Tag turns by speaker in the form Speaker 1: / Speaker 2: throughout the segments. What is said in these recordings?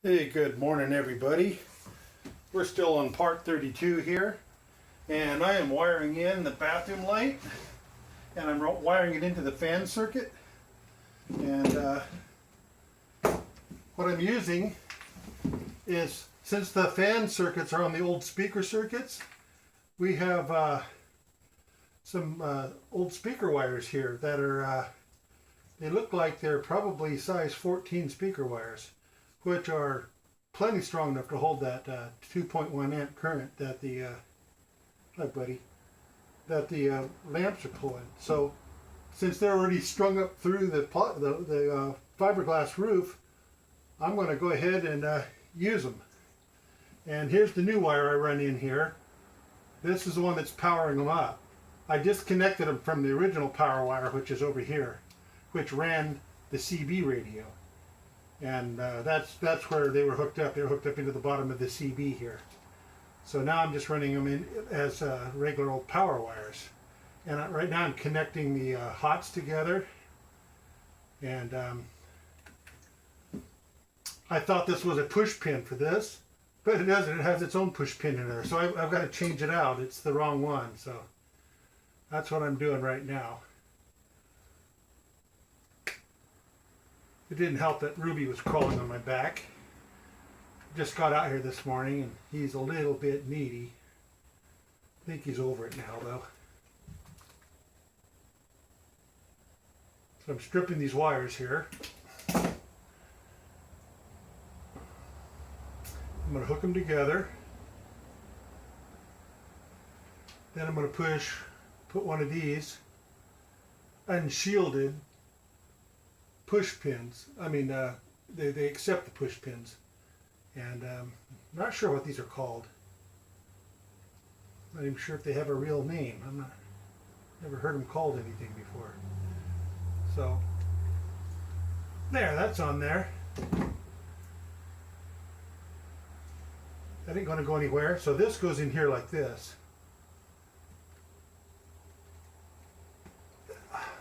Speaker 1: Hey, good morning everybody. We're still on part 32 here, and I am wiring in the bathroom light, and I'm wiring it into the fan circuit. And what I'm using is, since the fan circuits are on the old speaker circuits, we have some old speaker wires here that are, they look like they're probably size 14 speaker wires, which are plenty strong enough to hold that 2.1 amp current that the lamps are pulling. So since they're already strung up through the fiberglass roof, I'm going to go ahead and use them. And here's the new wire I run in here. This is the one that's powering them up. I disconnected them from the original power wire, which is over here, which ran the CB radio. And that's where they were hooked up. They were hooked up into the bottom of the CB here. So now I'm just running them in as regular old power wires. And right now I'm connecting the hots together. And I thought this was a push pin for this, but it doesn't. It has its own push pin in there. So I've got to change it out. It's the wrong one. So that's what I'm doing right now. It didn't help that Ruby was crawling on my back. Just got out here this morning and he's a little bit needy. I think he's over it now though. So I'm stripping these wires here. I'm going to hook them together. Then I'm going to put one of these unshielded push pins. I mean, they accept the push pins, and I'm not sure what these are called. Not even sure if they have a real name. Never heard them called anything before. So there, that's on there. That ain't going to go anywhere. So this goes in here like this.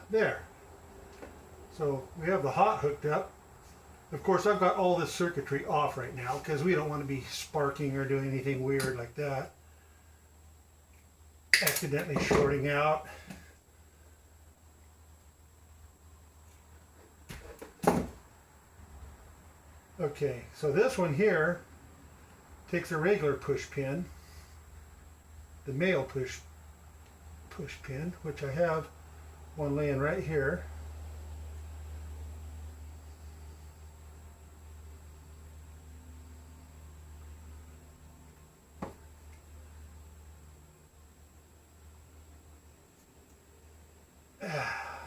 Speaker 1: There. So we have the hot hooked up. Of course, I've got all this circuitry off right now because we don't want to be sparking or doing anything weird like that. Accidentally shorting out. Okay, so this one here takes a regular push pin, the male push pin, which I have one laying right here.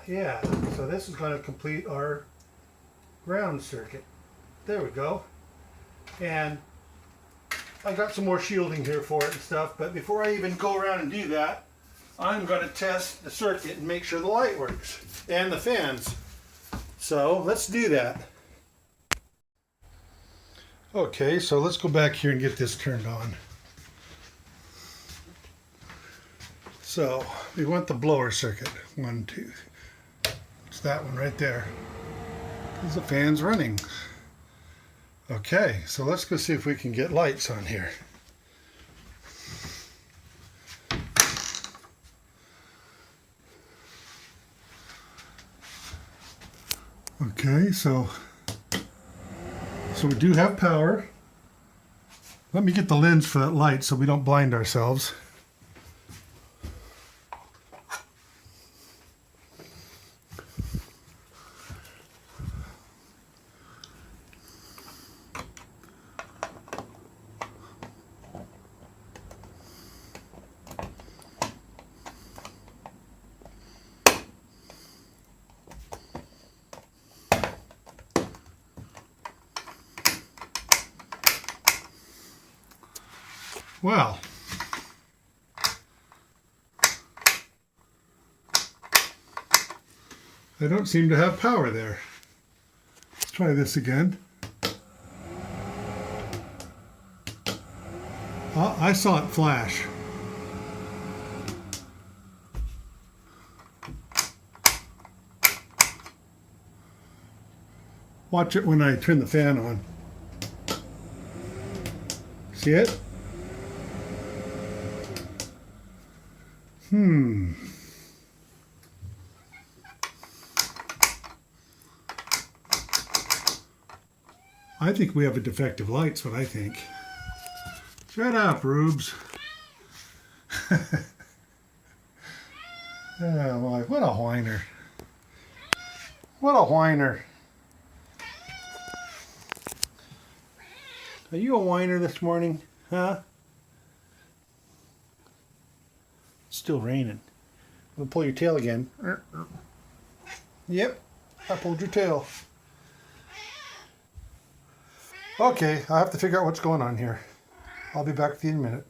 Speaker 1: Yeah, so this is going to complete our ground circuit. There we go. And I got some more shielding here for it and stuff, but before I even go around and do that, I'm going to test the circuit and make sure the light works and the fans. So let's do that. Okay, so let's go back here and get this turned on. So we want the blower circuit. 1, 2. It's that one right there. Is the fans running? Okay, so let's go see if we can get lights on here. Okay, so we do have power. Let me get the lens for that light so we don't blind ourselves. Well, I don't seem to have power there. Let's try this again. Oh, I saw it flash. Watch it when I turn the fan on. See it? I think we have a defective light, that's what I think. Shut up, Rubes. Oh, boy, what a whiner. What a whiner. Are you a whiner this morning? Huh? It's still raining. We'll pull your tail again. Yep, I pulled your tail. Okay, I have to figure out what's going on here. I'll be back with you in a minute.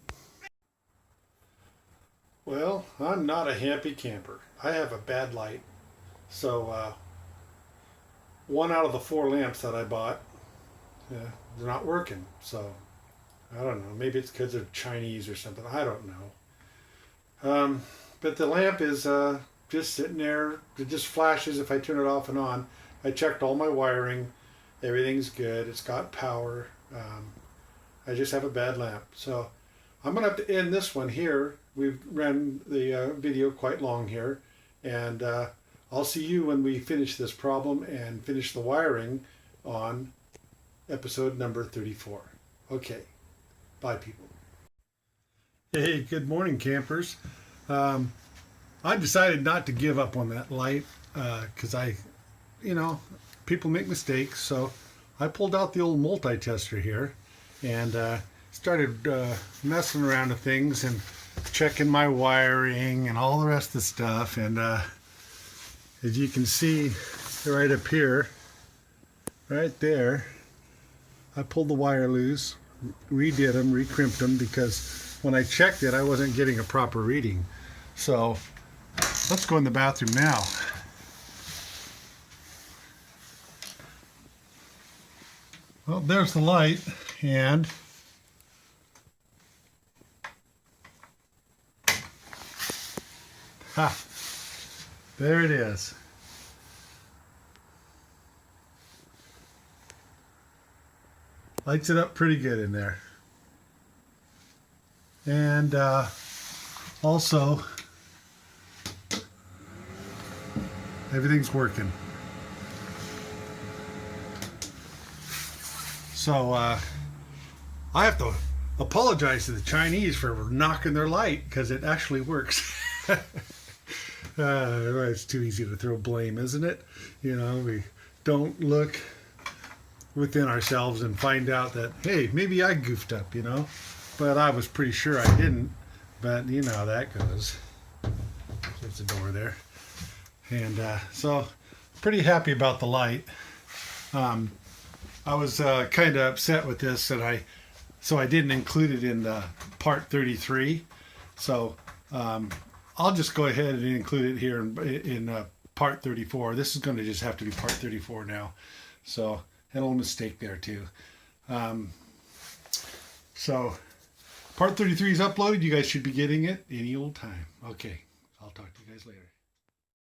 Speaker 1: Well, I'm not a happy camper. I have a bad light. So, 1 out of the 4 lamps that I bought, they're not working. So, I don't know. Maybe it's because they're Chinese or something. I don't know. But the lamp is just sitting there. It just flashes if I turn it off and on. I checked all my wiring. Everything's good. It's got power. I just have a bad lamp. So I'm going to have to end this one here. We've ran the video quite long here. And I'll see you when we finish this problem and finish the wiring on episode number 34. Okay. Bye, people. Hey, good morning, campers. I decided not to give up on that light because people make mistakes. So I pulled out the old multi-tester here and started messing around with things and checking my wiring and all the rest of the stuff. And as you can see right up here, right there, I pulled the wire loose, redid them, recrimped them, because when I checked it, I wasn't getting a proper reading. So let's go in the bathroom now. Well, there's the light, and there it is. Lights it up pretty good in there. And also, everything's working. So I have to apologize to the Chinese for knocking their light, because it actually works. It's too easy to throw blame, isn't it? We don't look within ourselves and find out that, hey, maybe I goofed up, but I was pretty sure I didn't. But you know how that goes. There's the door there. And so pretty happy about the light. I was kind of upset with this, and I didn't include it in part 33. So I'll just go ahead and include it here in part 34. This is going to just have to be part 34 now. So had a little mistake there too. So part 33 is uploaded. You guys should be getting it any old time. Okay, I'll talk to you guys later.